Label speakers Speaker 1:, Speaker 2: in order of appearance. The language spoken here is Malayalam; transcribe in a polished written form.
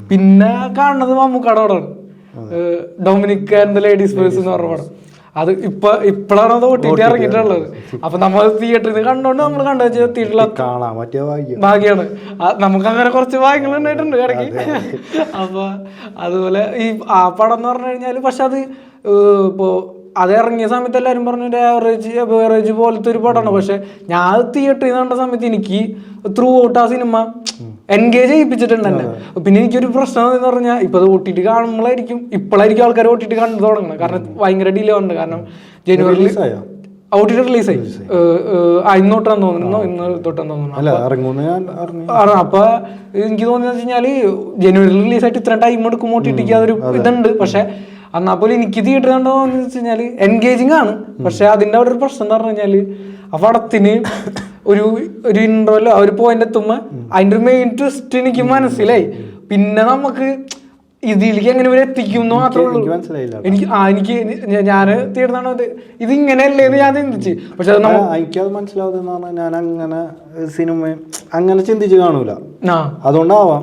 Speaker 1: പിന്നെ കാണുന്നത് മമ്മൂക്കാടെ പടമാണ്, Dominic and the ladies boys എന്ന് പറഞ്ഞ പടം. അത് ഇപ്പോഴാണ് അത് OTT ഇറങ്ങിയിട്ടുള്ളത്. അപ്പൊ നമ്മൾ തിയേറ്ററിൽ നിന്ന് കണ്ടോണ്ട് നമ്മൾ കണ്ടു തിയേറ്ററിൽ
Speaker 2: കാണാൻ പറ്റിയ
Speaker 1: ഭാഗ്യാണ്. നമുക്ക് അങ്ങനെ കുറച്ച് ഭാഗ്യങ്ങൾ ഉണ്ടായിട്ടുണ്ട് ഇടയ്ക്ക്. അപ്പൊ അതുപോലെ ഈ ആ പടം എന്ന് പറഞ്ഞു കഴിഞ്ഞാല്, പക്ഷെ അത് ഇപ്പോ അത് ഇറങ്ങിയ സമയത്ത് എല്ലാവരും പറഞ്ഞു ഒരു ആവറേജ് പോലത്തെ ഒരു പടമാണ്. പക്ഷെ ഞാൻ തിയേറ്ററിൽ കണ്ട സമയത്ത് എനിക്ക് ത്രൂ ഔട്ട് ആ സിനിമ എൻഗേജ് ചെയ്യിപ്പിച്ചിട്ടുണ്ട് തന്നെ. പിന്നെ എനിക്കൊരു പ്രശ്നം എന്ന് പറഞ്ഞാൽ ഇപ്പൊ അത് OTT കാണുമ്പോഴായിരിക്കും ആൾക്കാർ OTT കണ്ടു തുടങ്ങണം. കാരണം ഭയങ്കര ഡിലേ ഉണ്ട്. കാരണം ജനുവരിയിൽ OTT റിലീസായി, ഇന്ന് തൊട്ടാന്ന് തോന്നുന്നു, ഇന്ന് തൊട്ടാന്ന് തോന്നുന്നു. അപ്പൊ എനിക്ക് തോന്നിയെന്ന് വെച്ച് കഴിഞ്ഞാല് ജനുവരിയിൽ റിലീസായിട്ട് ഇത്ര ടൈം എടുക്കും OTTക്ക്, അതൊരു ഇതുണ്ട്. പക്ഷെ എന്നാൽ പോലും എനിക്ക് തിയേറ്റർ കണ്ടോന്ന് വെച്ച് കഴിഞ്ഞാല് എൻഗേജിങ് ആണ്. പക്ഷെ അതിന്റെ അവിടെ ഒരു പ്രശ്നം എന്ന് പറഞ്ഞു കഴിഞ്ഞാല് ആ പടത്തിന് ഒരു ഇന്റർവെല്ലോ ഒരു പോയിന്റ് എത്തുമ്പോ അതിന്റെ ഒരു മെയിൻ ട്വിസ്റ്റ് എനിക്ക് മനസ്സിലായി. പിന്നെ നമുക്ക് ഇതിലേക്ക് എങ്ങനെ ഇവരെ എത്തിക്കും എന്ന് മാത്രമേ ഉള്ളൂ. എനിക്ക് ഞാൻ തീർന്നാണോ ഇത് ഇങ്ങനെയല്ലേന്ന് ഞാൻ ചിന്തിച്ച്. പക്ഷെ
Speaker 2: എനിക്കത് മനസ്സിലാവുന്ന ഞാൻ അങ്ങനെ സിനിമ അങ്ങനെ ചിന്തിച്ച് കാണൂല, അതുകൊണ്ടാവാം